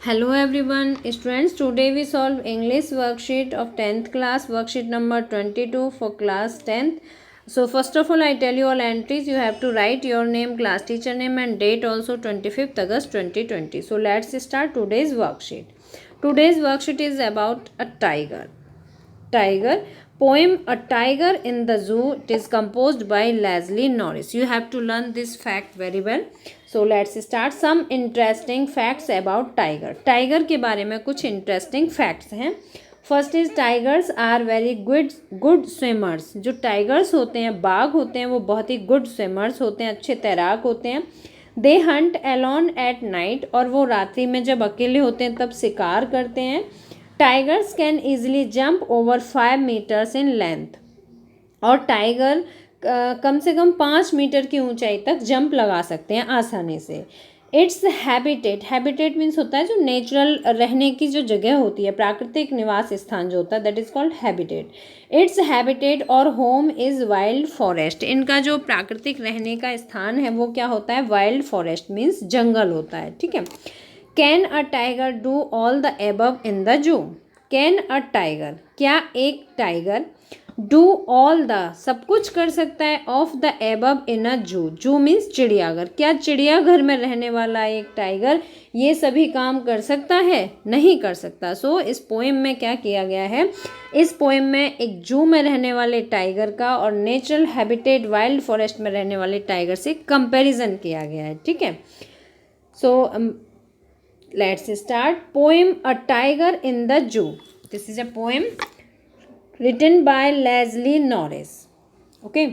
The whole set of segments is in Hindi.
Hello everyone, students. Today we solve English worksheet of 10th class, worksheet number 22 for class 10th. So first of all, I tell you all entries. You have to write your name, class teacher name and date also 25th August 2020. So let's start today's worksheet. Today's worksheet is about a tiger. Tiger. Poem A Tiger in the Zoo. It is composed by Leslie Norris. You have to learn this fact very well. So let's start. Some interesting facts about tiger. Tiger के बारे में कुछ interesting facts हैं. First is tigers are very good swimmers. जो टाइगर्स होते हैं, बाघ होते हैं, वो बहुत ही गुड स्विमर्स होते हैं, अच्छे तैराक होते हैं. They hunt alone at night. और वो रात्रि में जब अकेले होते हैं तब शिकार करते हैं. Tigers can easily jump over 5 meters in length. और टाइगर कम से कम 5 मीटर की ऊंचाई तक जंप लगा सकते हैं आसानी से. इट्स हैबिटेट मीन्स होता है जो नेचुरल रहने की जो जगह होती है, प्राकृतिक निवास स्थान जो होता है, that is called habitat. Its habitat और होम इज वाइल्ड फॉरेस्ट. इनका जो प्राकृतिक रहने का स्थान है वो क्या होता है? वाइल्ड फॉरेस्ट मीन्स जंगल होता है. ठीक है. Can a tiger do all the above in the जू. कैन अ टाइगर, क्या एक टाइगर डू ऑल द, सब कुछ कर सकता है, ऑफ द एबव इन अ जू. जू मीन्स चिड़ियाघर. क्या चिड़ियाघर में रहने वाला एक टाइगर ये सभी काम कर सकता है? नहीं कर सकता. सो इस पोएम में क्या किया गया है? इस पोएम में एक जू में रहने वाले टाइगर का और नेचुरल हैबिटेट वाइल्ड फॉरेस्ट में रहने वाले टाइगर से कंपैरिजन किया गया है. ठीक है. सो let's start. Poem A Tiger in the Zoo. This is a poem written by Leslie Norris. Okay.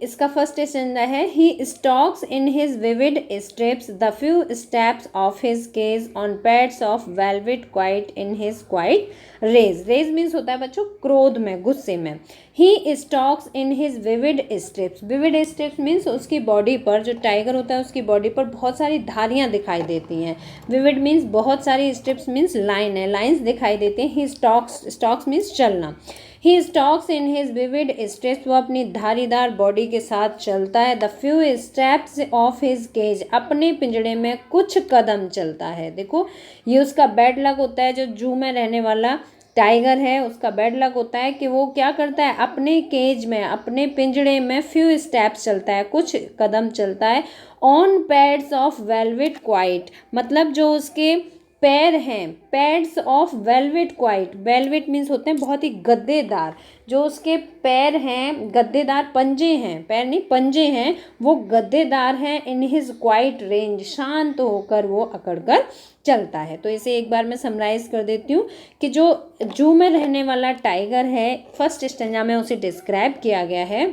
इसका फर्स्ट स्टैंजा है. He stalks in his vivid steps the few steps of his cage on pads of velvet quiet in his quiet rage. Rage means होता है बच्चों क्रोध में, गुस्से में. He stalks in his vivid steps. Vivid steps means उसकी बॉडी पर, जो टाइगर होता है उसकी बॉडी पर बहुत सारी धारियाँ दिखाई देती हैं. विविड मीन्स बहुत सारी, स्टेप्स मीन्स लाइन है, लाइन्स दिखाई देती हैं. ही स्टॉक्स मीन्स चलना. He stalks in his vivid steps, वो अपनी धारीदार बॉडी के साथ चलता है. The few steps of his cage, अपने पिंजड़े में कुछ कदम चलता है. देखो ये उसका बैड लक होता है. जो जू में रहने वाला टाइगर है उसका बैड लक होता है कि वो क्या करता है, अपने केज में, अपने पिंजड़े में फ्यू स्टेप्स चलता है, कुछ कदम चलता है. On pads of velvet quite, मतलब जो उसके पैर हैं, pads of velvet quite. Velvet means होते हैं बहुत ही गद्देदार. जो उसके पैर हैं, गद्देदार पंजे हैं, पैर नहीं पंजे हैं, वो गद्देदार हैं. इन हिज क्वाइट रेंज, शांत होकर वो अकड़कर चलता है. तो इसे एक बार मैं समराइज कर देती हूँ कि जो जू में रहने वाला टाइगर है, फर्स्ट स्टेंजा में उसे डिस्क्राइब किया गया है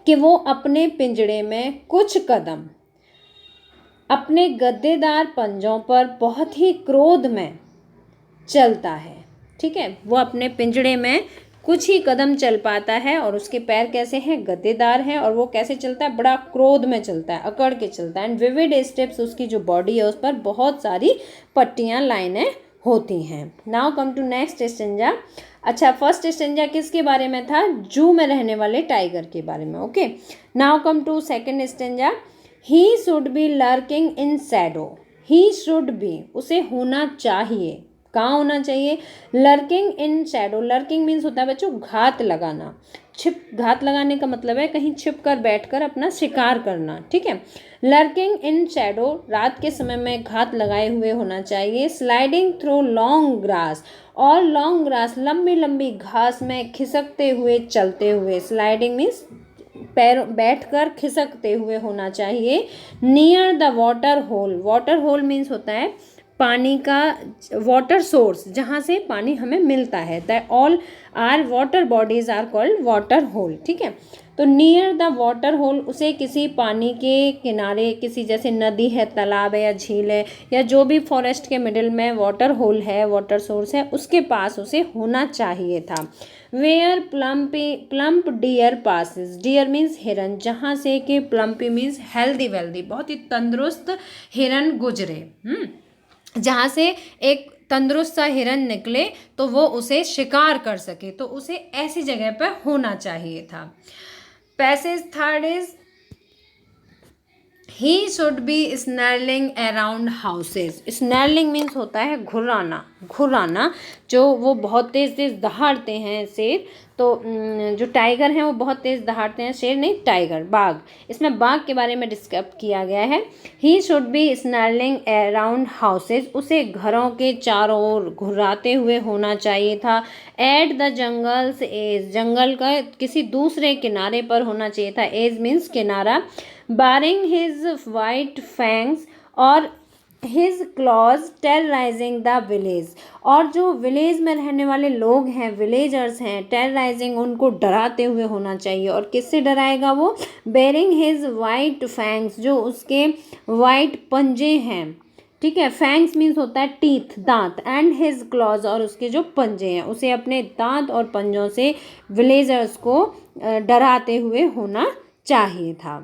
कि वो अपने पिंजड़े में कुछ कदम अपने गद्देदार पंजों पर बहुत ही क्रोध में चलता है. ठीक है. वो अपने पिंजड़े में कुछ ही कदम चल पाता है और उसके पैर कैसे हैं? गद्देदार हैं. और वो कैसे चलता है? बड़ा क्रोध में चलता है, अकड़ के चलता है. एंड विविड स्टेप्स, उसकी जो बॉडी है उस पर बहुत सारी पट्टियाँ, लाइनें होती हैं. Now come to next stanza. अच्छा, फर्स्ट स्टेंजा किसके बारे में था? जू में रहने वाले टाइगर के बारे में. Okay. Now come to second stanza. He should be lurking in shadow. He should be, उसे होना चाहिए. कहाँ होना चाहिए? Lurking in shadow. Lurking means होता है बच्चों घात लगाना. घात लगाने का मतलब है कहीं छिप कर बैठ कर अपना शिकार करना. ठीक है. लर्किंग इन शैडो, रात के समय में घात लगाए हुए होना चाहिए. स्लाइडिंग थ्रू लॉन्ग ग्रास, और लॉन्ग ग्रास, लंबी लंबी घास में खिसकते हुए, चलते हुए. स्लाइडिंग मीन्स पैर बैठकर खिसकते हुए होना चाहिए. Near the water hole. Water hole means होता है पानी का, वाटर सोर्स, जहाँ से पानी हमें मिलता है. That all are water bodies are called water hole. ठीक है. तो नियर द वाटर होल, उसे किसी पानी के किनारे, किसी जैसे नदी है, तालाब है या झील है, या जो भी फॉरेस्ट के मिडिल में वाटर होल है, वाटर सोर्स है, उसके पास उसे होना चाहिए था. Where plump deer passes. Deer means हिरन, जहाँ से कि प्लम्पी मीन्स हेल्दी वेल्दी, बहुत ही तंदुरुस्त हिरन गुजरे. जहाँ से एक तंदुरुस्त सा हिरन निकले तो वो उसे शिकार कर सके, तो उसे ऐसी जगह पर होना चाहिए था. Passage third is he should be snarling around houses. Snarling means होता है घुराना, घुराना। जो वो बहुत तेज़ तेज़ दहाड़ते हैं शेर, तो जो टाइगर हैं वो बहुत तेज़ दहाड़ते हैं, शेर नहीं टाइगर, बाघ। इसमें बाघ के बारे में डिस्क्राइब किया गया है। He should be snarling around houses, उसे घरों के चारों ओर घुराते हुए होना चाहिए था। एट द जंगल्स एज, जंगल का किसी दूसरे किनारे पर होना चाहिए था। एज मीन्स किनारा। बारिंग हिज वाइट फैंग्स और his clause terrorising the village, और जो विलेज में रहने वाले लोग हैं, विलेजर्स हैं, टेरराइजिंग उनको डराते हुए होना चाहिए। और किससे डराएगा वो? बेरिंग हिज वाइट फैंग्स, जो उसके वाइट पंजे हैं, ठीक है। फैंग्स मीन्स होता है टीथ, दांत। एंड हिज क्लॉज, और उसके जो पंजे हैं, उसे अपने दांत और पंजों से विलेजर्स को डराते हुए होना चाहिए था।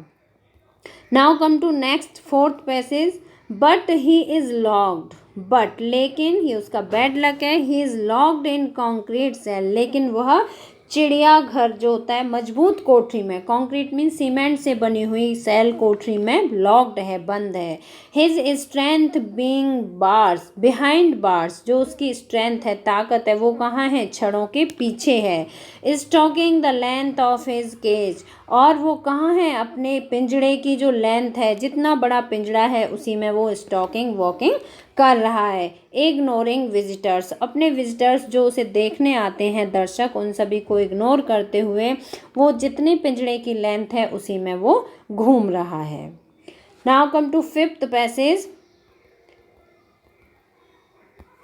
Now come to next fourth passage. But he is locked, but लेकिन, ये उसका बैड लक है। He is locked in concrete cell, लेकिन वह चिड़ियाघर जो होता है मजबूत कोठरी में, कॉन्क्रीट मीन सीमेंट से बनी हुई सेल कोठरी में लॉक्ड है, बंद है। His strength being bars, behind bars, जो उसकी स्ट्रेंथ है, ताकत है, वो कहाँ है? छड़ों के पीछे है। Stalking the length of his cage, और वो कहाँ है? अपने पिंजड़े की जो लेंथ है, जितना बड़ा पिंजड़ा है उसी में वो स्टॉकिंग वॉकिंग कर रहा है। इग्नोरिंग विजिटर्स, अपने विजिटर्स जो उसे देखने आते हैं, दर्शक, उन सभी को इग्नोर करते हुए वो जितने पिंजड़े की लेंथ है उसी में वो घूम रहा है। Now come to fifth passage.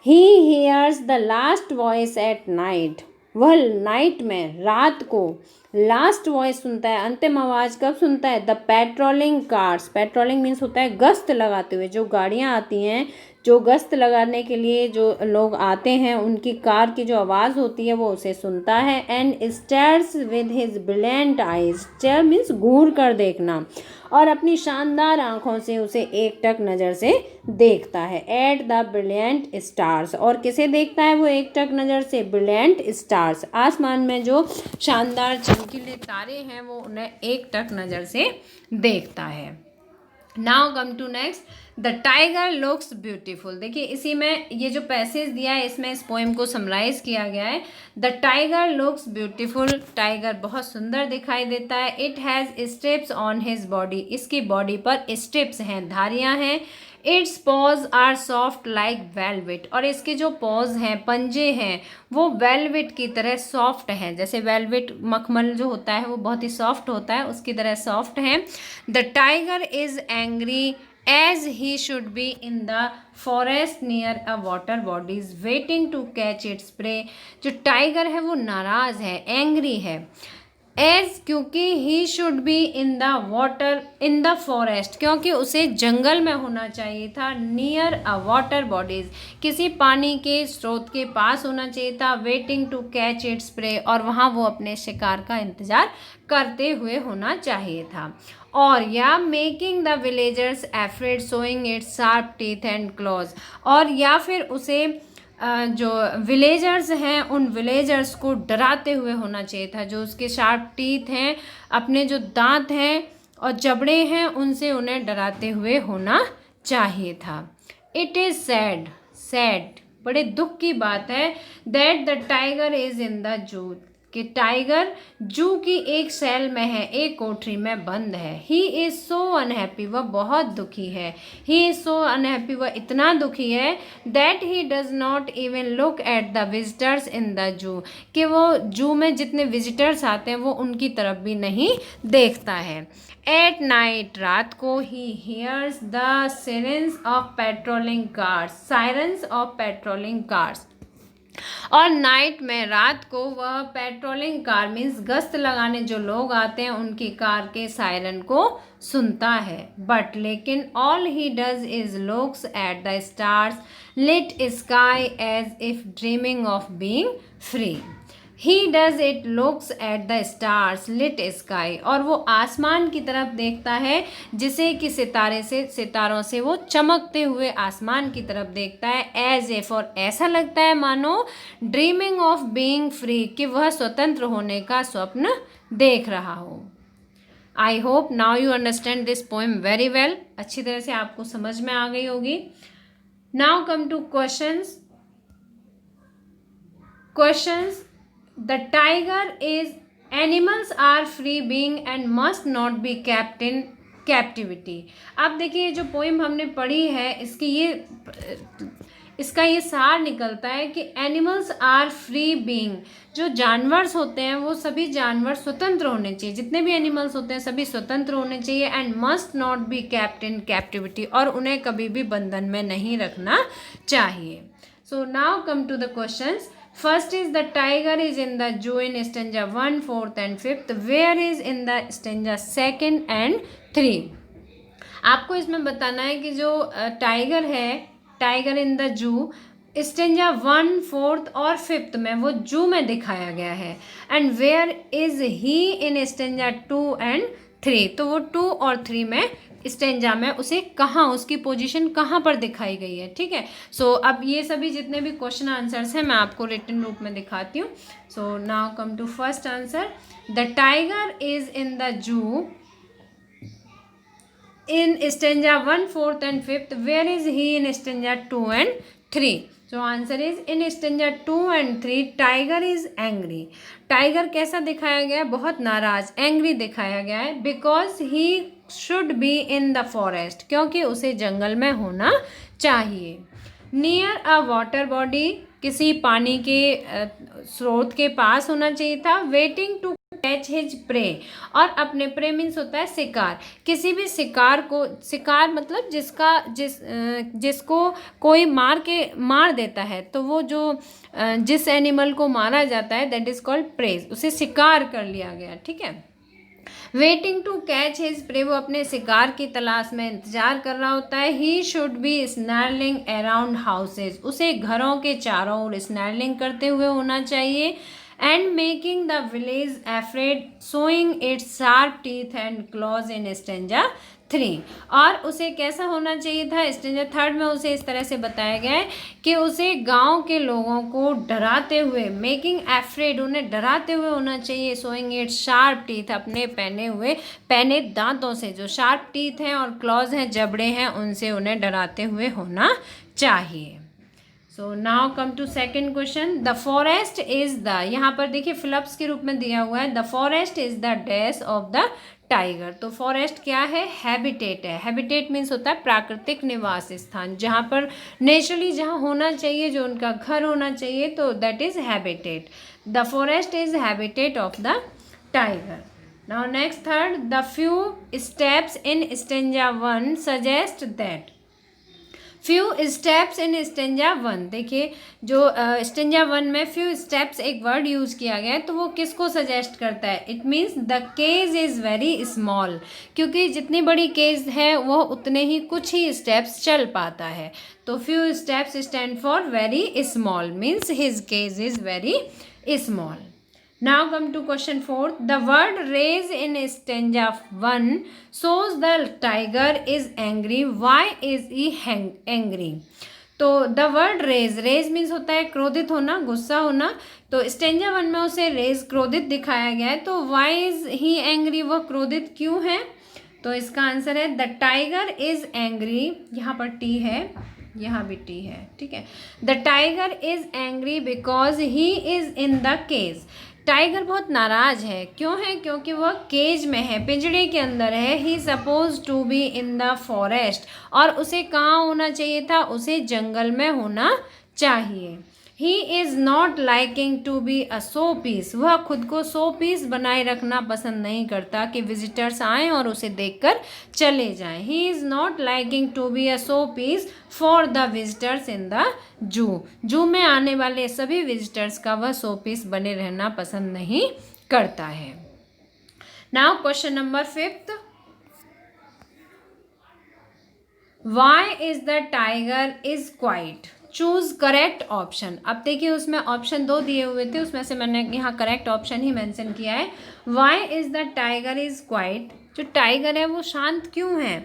He hears the last voice at night, वह नाइट में, रात को लास्ट वॉइस सुनता है, अंतिम आवाज़ कब सुनता है? The patrolling cars, patrolling means होता है गश्त लगाते हुए, जो गाड़ियाँ आती हैं, जो गश्त लगाने के लिए जो लोग आते हैं, उनकी कार की जो आवाज़ होती है वो उसे सुनता है। And stares with his brilliant eyes, stare means घूर कर देखना, और अपनी शानदार आंखों से उसे एकटक नज़र से देखता है। एट द ब्रिलियंट स्टार्स, और किसे देखता है वो एकटक नज़र से? ब्रिलियंट स्टार्स, आसमान में जो शानदार चमकीले तारे हैं वो उन्हें एकटक नज़र से देखता है। Now come to next. The tiger looks beautiful. देखिए इसी में ये जो पैसेज दिया है इसमें इस पोएम को समराइज किया गया है। The tiger looks beautiful, tiger बहुत सुंदर दिखाई देता है। It has stripes on his body, इसकी बॉडी पर स्ट्रिप्स हैं, धारियां हैं। Its paws are soft like velvet, और इसके जो पॉज हैं, पंजे हैं, वो वेलवेट की तरह सॉफ्ट हैं। जैसे वेलवेट मखमल जो होता है वो बहुत ही सॉफ्ट होता है, उसकी तरह सॉफ्ट हैं। The tiger is angry as he should be in the forest near a water bodies waiting to catch its prey. जो टाइगर है वो नाराज है, एंग्री है। एज, क्योंकि he should be in the water, in the forest, क्योंकि उसे जंगल में होना चाहिए था। नियर अ वाटर बॉडीज, किसी पानी के स्रोत के पास होना चाहिए था। Waiting to catch its prey, और वहाँ वो अपने शिकार का इंतजार करते हुए होना चाहिए था। और या making the villagers afraid showing it's sharp teeth and clause, और या फिर उसे जो विलेजर्स हैं उन विलेजर्स को डराते हुए होना चाहिए था। जो उसके शार्प टीथ हैं, अपने जो दांत हैं और जबड़े हैं, उनसे उन्हें डराते हुए होना चाहिए था। इट इज़ सैड, सैड बड़े दुख की बात है, that the tiger is in the जू, कि टाइगर जू की एक सेल में है, एक कोठरी में बंद है। ही इज़ सो अनहैप्पी, वह बहुत दुखी है। ही इज़ सो अनहैप्पी, वह इतना दुखी है, that he does not even look at the visitors in the जू, कि वो जू में जितने विजिटर्स आते हैं वो उनकी तरफ भी नहीं देखता है। एट नाइट, रात को, ही hears the sirens of patrolling cars, sirens of patrolling cars, और नाइट में, रात को, वह पेट्रोलिंग कार मीन्स गश्त लगाने जो लोग आते हैं उनकी कार के सायरन को सुनता है। बट लेकिन all he does is looks at the stars lit sky as if dreaming of being free. He does it looks at the stars lit sky, और वो आसमान की तरफ देखता है जिसे कि सितारों से वो चमकते हुए आसमान की तरफ देखता है। एज इफ, और ऐसा लगता है मानो ड्रीमिंग ऑफ बीइंग फ्री, कि वह स्वतंत्र होने का स्वप्न देख रहा हो। I hope now you understand this poem very well. अच्छी तरह से आपको समझ में आ गई होगी. Now come two questions. Questions. The tiger is animals are free being and must not be kept in captivity. अब देखिए जो पोइम हमने पढ़ी है इसका ये सार निकलता है कि एनिमल्स आर फ्री बीइंग. जो जानवर्स होते हैं वो सभी जानवर स्वतंत्र होने चाहिए. जितने भी एनिमल्स होते हैं सभी स्वतंत्र होने चाहिए. And must not be kept in captivity. और उन्हें कभी भी बंधन में नहीं रखना चाहिए. So now come to the questions. First is the tiger is in the zoo in stanza 1, 4th and 5th. Where is in the stanza 2nd and 3? आपको इसमें बताना है कि जो टाइगर है, टाइगर इन द जू स्टेंजा 1, 4th और 5th में वो जू में दिखाया गया है. And where is he in stanza 2 and 3. तो वो 2 और 3 में स्टेंजा में उसे कहाँ, उसकी पोजीशन कहाँ पर दिखाई गई है. ठीक है. सो अब ये सभी जितने भी क्वेश्चन आंसर्स हैं मैं आपको रिटन रूप में दिखाती हूँ. So now come to first answer. The tiger is in the zoo in stanza 1, 4th and 5th. Where is he in stanza 2 and 3? So answer is in stanza 2 and 3 tiger is angry. Tiger कैसा दिखाया गया है? बहुत नाराज, एंग्री दिखाया गया है. Because he should be in the forest. क्योंकि उसे जंगल में होना चाहिए. Near a water body. किसी पानी के स्रोत के पास होना चाहिए था. Waiting to catch his prey. और अपने प्रे मीन्स होता है शिकार. किसी भी शिकार को, शिकार मतलब जिसको कोई मार देता है तो वो जो जिस एनिमल को मारा जाता है दैट इज कॉल्ड प्रे. उसे शिकार कर लिया गया. ठीक है. Waiting to catch his prey. वो अपने शिकार की तलाश में इंतजार कर रहा होता है. He should be snarling around houses. उसे घरों के चारों ओर स्नैरलिंग करते हुए होना चाहिए. And making the village afraid, showing its sharp teeth and claws in stanza 3. और उसे कैसा होना चाहिए था? स्टेंजा 3rd में उसे इस तरह से बताया गया है कि उसे गांव के लोगों को डराते हुए, मेकिंग एफ्रेड, उन्हें डराते हुए होना चाहिए. Showing it's sharp teeth. अपने पहने दांतों से, जो शार्प टीथ हैं और क्लॉज हैं, जबड़े हैं, उनसे उन्हें डराते हुए होना चाहिए. So now come to second question. The forest is the, यहाँ पर देखिए फिलप्स के रूप में दिया हुआ है. The forest is the dash of the tiger. तो फॉरेस्ट क्या है? हैबिटेट है. हैबिटेट मीन्स होता है प्राकृतिक निवास स्थान, जहाँ पर नेचुरली जहाँ होना चाहिए, जो उनका घर होना चाहिए, तो that is habitat. The forest is habitat of the tiger. Now next third. The few steps in stanza 1 suggest that. Few steps in stanza 1. देखिए जो स्टेंजा 1 में फ्यू स्टेप्स एक वर्ड यूज़ किया गया है तो वो किसको सजेस्ट करता है? It means the cage is very small. क्योंकि जितनी बड़ी केज है वह उतने ही कुछ ही स्टेप्स चल पाता है. तो few steps stand for very small, means his cage is very small. Now come to question 4. The word raise in stanza 1 shows the tiger is angry. Why is he angry? तो the word rage, rage means होता है क्रोधित होना, गुस्सा होना. तो स्टेंजा 1 में उसे रेज क्रोधित दिखाया गया है. तो वाई इज ही एंग्री, वह क्रोधित क्यों है? तो इसका आंसर है द टाइगर इज एंग्री. यहाँ पर टी है, यहाँ भी टी है. ठीक है. The tiger is angry because he is in the cage. Tiger बहुत नाराज है. क्यों है? क्योंकि वह केज में है, पिंजड़े के अंदर है. He suppose to be in the forest. और उसे कहाँ होना चाहिए था? उसे जंगल में होना चाहिए. He is not liking to be a showpiece. वह खुद को शो पीस बनाए रखना पसंद नहीं करता कि विजिटर्स आएँ और उसे देखकर चले जाएं. He is not liking to be a showpiece for the visitors in the zoo. Zoo में आने वाले सभी विजिटर्स का वह शो पीस बने रहना पसंद नहीं करता है. Now question number 5. Why is the tiger is quiet? Choose correct option. अब देखिए उसमें ऑप्शन 2 दिए हुए थे, उसमें से मैंने यहाँ करेक्ट ऑप्शन ही मेंशन किया है. Why is the tiger is quiet. जो टाइगर है वो शांत क्यों है?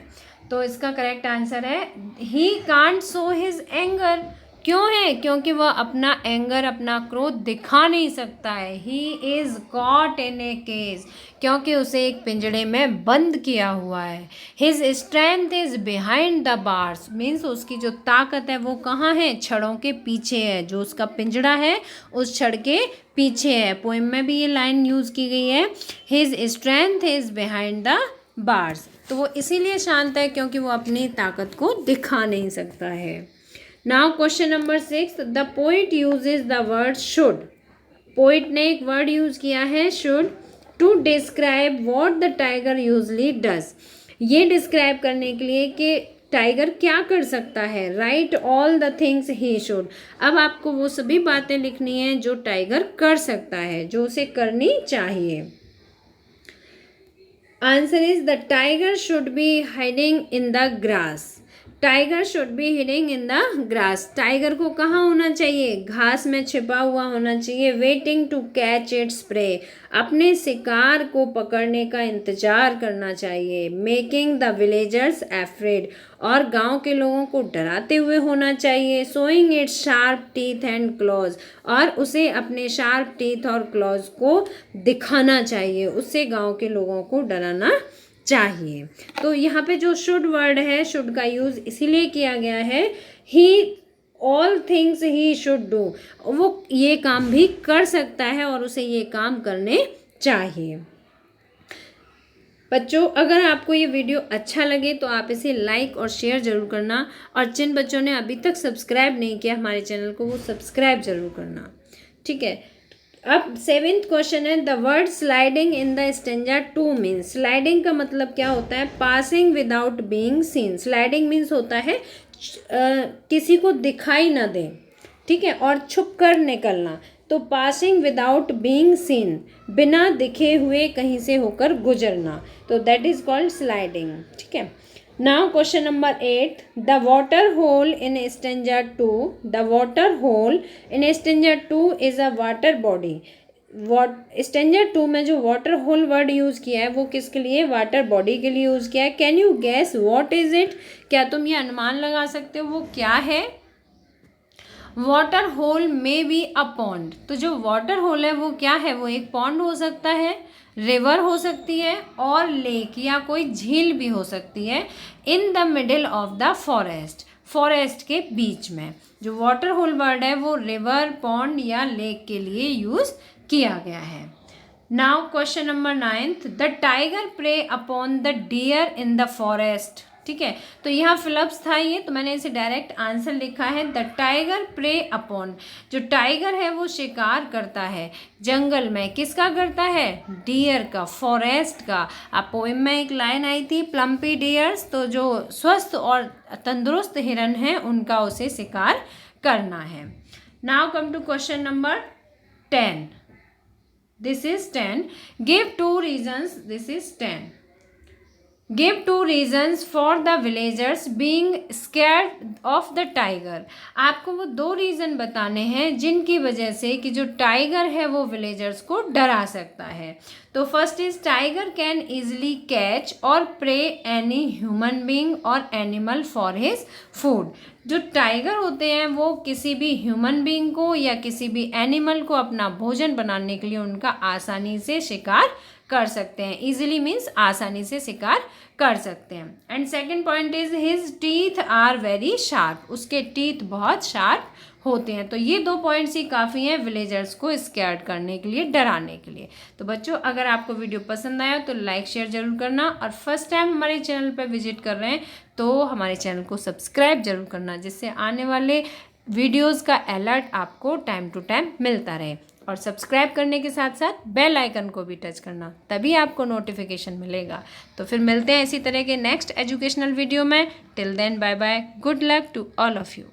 तो इसका करेक्ट आंसर है he can't show his anger. क्यों है? क्योंकि वह अपना एंगर, अपना क्रोध दिखा नहीं सकता है। He is caught in a cage, क्योंकि उसे एक पिंजड़े में बंद किया हुआ है। His strength is behind the bars, means उसकी जो ताकत है वो कहाँ है? छड़ों के पीछे है। जो उसका पिंजड़ा है उस छड़ के पीछे है। पोएम में भी ये लाइन यूज़ की गई है, his strength is behind the bars. तो वो इसीलिए शांत है क्योंकि वो अपनी ताकत को दिखा नहीं सकता है। Now question number 6, the poet uses the word should. Poet ने एक वर्ड यूज किया है should to describe what the tiger usually does. ये डिस्क्राइब करने के लिए कि टाइगर क्या कर सकता है। Write all the things he should. अब आपको वो सभी बातें लिखनी है जो टाइगर कर सकता है, जो उसे करनी चाहिए। Answer is the tiger should be hiding in the grass. Tiger should be heading in the grass. Tiger को कहाँ होना चाहिए? घास में छिपा हुआ होना चाहिए। Waiting to catch its prey, अपने शिकार को पकड़ने का इंतजार करना चाहिए। मेकिंग द विलेजर्स एफ्रेड, और गांव के लोगों को डराते हुए होना चाहिए। Showing it's sharp teeth and clause, और उसे अपने शार्प टीथ और क्लॉज को दिखाना चाहिए। उससे गांव के लोगों को डराना चाहिए। तो यहाँ पे जो शुड वर्ड है, शुड का यूज़ इसीलिए किया गया है, he all things he should do, वो ये काम भी कर सकता है और उसे ये काम करने चाहिए। बच्चों, अगर आपको ये वीडियो अच्छा लगे तो आप इसे लाइक और शेयर ज़रूर करना, और जिन बच्चों ने अभी तक सब्सक्राइब नहीं किया हमारे चैनल को, वो सब्सक्राइब ज़रूर करना, ठीक है। अब 7th क्वेश्चन है, the word sliding in the stanza 2 means. Sliding का मतलब क्या होता है? Passing without being seen. Sliding means होता है किसी को दिखाई ना दे, ठीक है, और छुप कर निकलना। तो पासिंग विदाउट बीइंग सीन, बिना दिखे हुए कहीं से होकर गुजरना, तो दैट इज कॉल्ड स्लाइडिंग, ठीक है। Now question number 8, the water hole in stanza 2, the water hole in stanza 2 is a water body. Stanza 2 में जो वाटर होल वर्ड यूज़ किया है वो किसके लिए? वाटर बॉडी के लिए यूज़ किया है। Can you gas what is it? क्या तुम ये अनुमान लगा सकते हो वो क्या है? वाटर होल में बी अ पॉन्ड। तो जो वाटर होल है वो क्या है? वो एक पॉन्ड हो सकता है, रिवर हो सकती है, और लेक या कोई झील भी हो सकती है। In the middle of the forest, forest के बीच में। जो वाटर होल वर्ड है वो रिवर, पॉन्ड या लेक के लिए यूज़ किया गया है। Now question number 9, the tiger prey upon the deer in the forest, ठीक है। तो यहाँ फिलअप्स था ये, तो मैंने इसे डायरेक्ट आंसर लिखा है, द टाइगर प्रे अपॉन। जो टाइगर है वो शिकार करता है जंगल में, किसका करता है? डियर का, फॉरेस्ट का। आप पोएम में एक लाइन आई थी, प्लम्पी डियर्स, तो जो स्वस्थ और तंदुरुस्त हिरन हैं उनका उसे शिकार करना है। Now come to question number 10, this is 10, give 2 reasons, this is 10, give 2 reasons for the villagers being scared of the tiger। आपको वो 2 रीज़न बताने हैं जिनकी वजह से कि जो टाइगर है वो विलेजर्स को डरा सकता है। तो first is, tiger can easily catch और प्रे एनी ह्यूमन बींग और एनिमल फॉर हिज फूड। जो टाइगर होते हैं वो किसी भी ह्यूमन बींग को या किसी भी एनिमल को अपना भोजन बनाने के लिए उनका आसानी से शिकार कर सकते हैं। इजीली मीन्स आसानी से शिकार कर सकते हैं। And second point is, his teeth are very sharp, उसके टीथ बहुत शार्प होते हैं। तो ये 2 पॉइंट्स ही काफ़ी हैं विलेजर्स को स्कैर्ड करने के लिए, डराने के लिए। तो बच्चों, अगर आपको वीडियो पसंद आया तो लाइक शेयर जरूर करना, और फर्स्ट टाइम हमारे चैनल पर विजिट कर रहे हैं तो हमारे चैनल को सब्सक्राइब जरूर करना, जिससे आने वाले वीडियोज़ का अलर्ट आपको टाइम टू टाइम मिलता रहे। और सब्सक्राइब करने के साथ साथ बेल आइकन को भी टच करना, तभी आपको नोटिफिकेशन मिलेगा। तो फिर मिलते हैं इसी तरह के नेक्स्ट एजुकेशनल वीडियो में। Till then, bye bye, good luck to all of you.